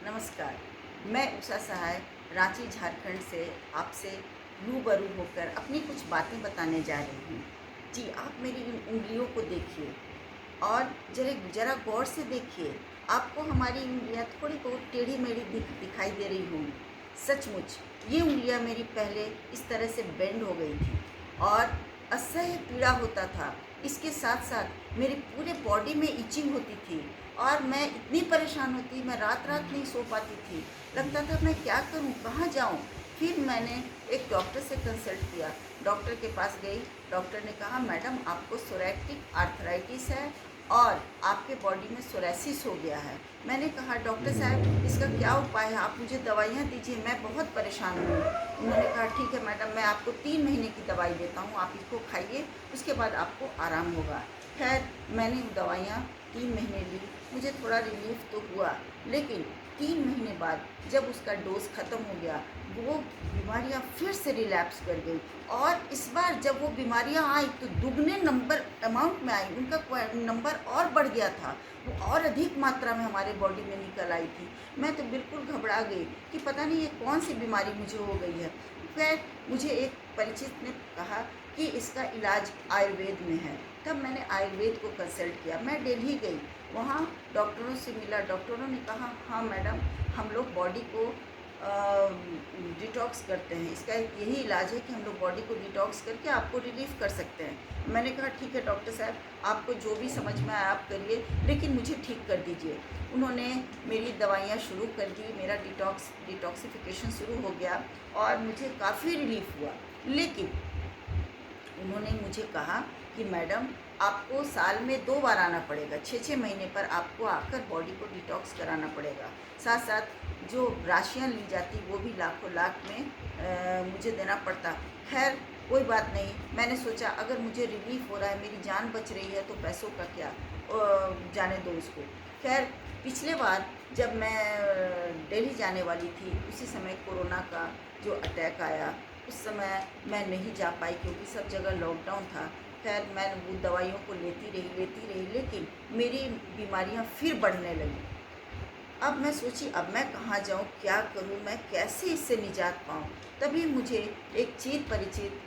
नमस्कार। मैं उषा सहाय रांची झारखंड से आपसे रूबरू होकर अपनी कुछ बातें बताने जा रही हूँ। जी, आप मेरी इन उंगलियों को देखिए और ज़रा गौर से देखिए। आपको हमारी उंगलियाँ थोड़ी बहुत टेढ़ी-मेढ़ी दिखाई दे रही होंगी। सचमुच ये उंगलियाँ मेरी पहले इस तरह से बेंड हो गई थी और असह्य पीड़ा होता था। इसके साथ-साथ मेरे पूरे बॉडी में इचिंग होती थी और मैं इतनी परेशान होती, मैं रात-रात नहीं सो पाती थी। लगता था मैं क्या करूँ, कहाँ जाऊँ? फिर मैंने एक डॉक्टर से कंसल्ट किया। डॉक्टर के पास गई, डॉक्टर ने कहा मैडम आपको सोरैक्टिक आर्थराइटिस है और आपके बॉडी में सोरायसिस हो गया है। मैंने कहा डॉक्टर साहब इसका क्या उपाय है? आप मुझे दवाइयाँ दीजिए, मैं बहुत परेशान हूँ। उन्होंने कहा ठीक है मैडम, मैं आपको 3 महीने की दवाई देता हूँ, आप इसको खाइए, उसके बाद आपको आराम होगा। खैर मैंने वो दवाइयाँ 3 महीने ली, मुझे थोड़ा रिलीफ तो हुआ, लेकिन 3 महीने बाद जब उसका डोज़ ख़त्म हो गया, वो बीमारियाँ फिर से रिलैप्स कर गई और इस बार जब वो बीमारियाँ आई तो दुगने नंबर अमाउंट में आई, उनका नंबर और बढ़ गया था, वो और अधिक मात्रा में हमारे बॉडी में निकल आई थी। मैं तो बिल्कुल घबरा गई कि पता नहीं ये कौन सी बीमारी मुझे हो गई है। खैर मुझे एक परिचित ने कहा कि इसका इलाज आयुर्वेद में है। तब मैंने आयुर्वेद को कंसल्ट किया। मैं दिल्ली गई, वहाँ डॉक्टरों से मिला। डॉक्टरों ने कहा हाँ मैडम, हम लोग बॉडी को डिटॉक्स करते हैं, इसका एक यही इलाज है कि हम लोग बॉडी को डिटॉक्स करके आपको रिलीफ़ कर सकते हैं। मैंने कहा ठीक है डॉक्टर साहब, आपको जो भी समझ में आए आप करिए, लेकिन मुझे ठीक कर दीजिए। उन्होंने मेरी दवाइयाँ शुरू कर दी, मेरा डिटॉक्सिफ़िकेशन शुरू हो गया और मुझे काफ़ी रिलीफ़ हुआ। लेकिन उन्होंने मुझे कहा कि मैडम आपको साल में 2 बार आना पड़ेगा, 6-6 महीने पर आपको आकर बॉडी को डिटॉक्स कराना पड़ेगा। साथ-साथ जो राशियाँ ली जाती वो भी लाखों लाख में मुझे देना पड़ता। खैर कोई बात नहीं, मैंने सोचा अगर मुझे रिलीफ़ हो रहा है, मेरी जान बच रही है तो पैसों का क्या, जाने दो उसको। खैर पिछले बार जब मैं दिल्ली जाने वाली थी, उसी समय कोरोना का जो अटैक आया, उस समय मैं नहीं जा पाई क्योंकि सब जगह लॉकडाउन था। खैर मैं वो दवाइयों को लेती रही, लेकिन मेरी बीमारियां फिर बढ़ने लगी। अब मैं सोची अब मैं कहाँ जाऊँ, क्या करूँ, मैं कैसे इससे निजात पाऊँ? तभी मुझे एक चिर परिचित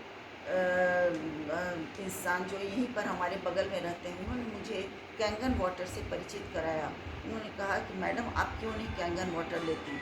इंसान जो यहीं पर हमारे बगल में रहते हैं, उन्होंने मुझे कैंगन वाटर से परिचित कराया। उन्होंने कहा कि मैडम आप क्यों नहीं कैंगन वाटर लेती?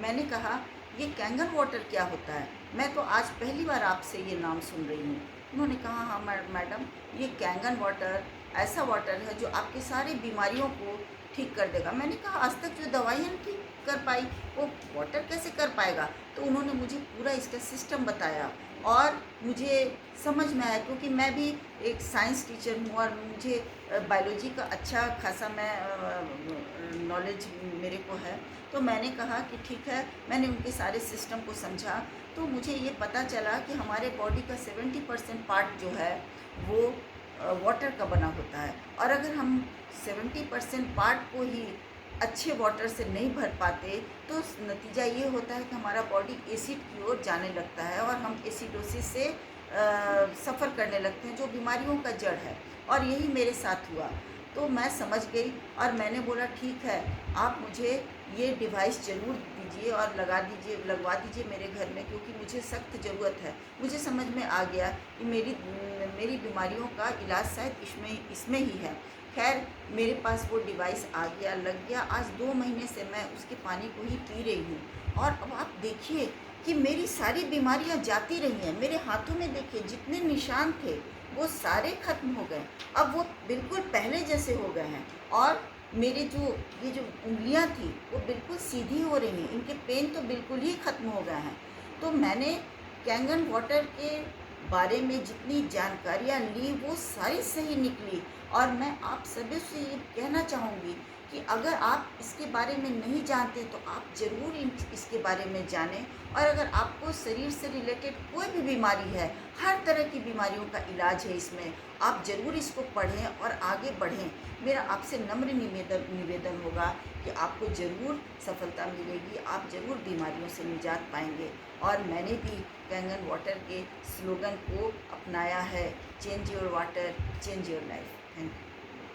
मैंने कहा ये कैंगन वाटर क्या होता है? मैं तो आज पहली बार आपसे ये नाम सुन रही हूँ। उन्होंने कहा हाँ मैडम, ये कैंगन वाटर ऐसा वाटर है जो आपकी सारी बीमारियों को ठीक कर देगा। मैंने कहा आज तक जो दवाइयाँ नहीं ठीक कर पाई वो वाटर कैसे कर पाएगा? तो उन्होंने मुझे पूरा इसका सिस्टम बताया और मुझे समझ में आया क्योंकि मैं भी एक साइंस टीचर हूँ और मुझे बायोलॉजी का अच्छा खासा मैं नॉलेज मेरे को है। तो मैंने कहा कि ठीक है, मैंने उनके सारे सिस्टम को समझा तो मुझे ये पता चला कि हमारे बॉडी का 70% पार्ट जो है वो वाटर का बना होता है और अगर हम 70% पार्ट को ही अच्छे वाटर से नहीं भर पाते तो नतीजा ये होता है कि हमारा बॉडी एसिड की ओर जाने लगता है और हम एसिडोसिस से सफ़र करने लगते हैं जो बीमारियों का जड़ है और यही मेरे साथ हुआ। तो मैं समझ गई और मैंने बोला ठीक है, आप मुझे ये डिवाइस ज़रूर दीजिए और लगवा दीजिए मेरे घर में क्योंकि मुझे सख्त ज़रूरत है। मुझे समझ में आ गया कि मेरी बीमारियों का इलाज शायद इसमें ही है। खैर मेरे पास वो डिवाइस आ गया, लग गया। आज 2 महीने से मैं उसके पानी को ही पी रही हूँ और अब आप देखिए कि मेरी सारी बीमारियाँ जाती रही हैं। मेरे हाथों में देखिए जितने निशान थे वो सारे ख़त्म हो गए। अब वो बिल्कुल पहले जैसे हो गए हैं और मेरे ये जो उंगलियां थी वो बिल्कुल सीधी हो रही हैं, इनके पेन तो बिल्कुल ही ख़त्म हो गए हैं। तो मैंने कैंगन वाटर के बारे में जितनी जानकारियाँ ली वो सारी सही निकली और मैं आप सभी से ये कहना चाहूँगी कि अगर आप इसके बारे में नहीं जानते तो आप ज़रूर इसके बारे में जानें और अगर आपको शरीर से रिलेटेड कोई भी बीमारी है, हर तरह की बीमारियों का इलाज है इसमें, आप ज़रूर इसको पढ़ें और आगे बढ़ें। मेरा आपसे नम्र निवेदन होगा कि आपको ज़रूर सफलता मिलेगी, आप ज़रूर बीमारियों से निजात पाएंगे। और मैंने भी कैंगन वाटर के स्लोगन को अपनाया है, change your water, change your life. Thank you.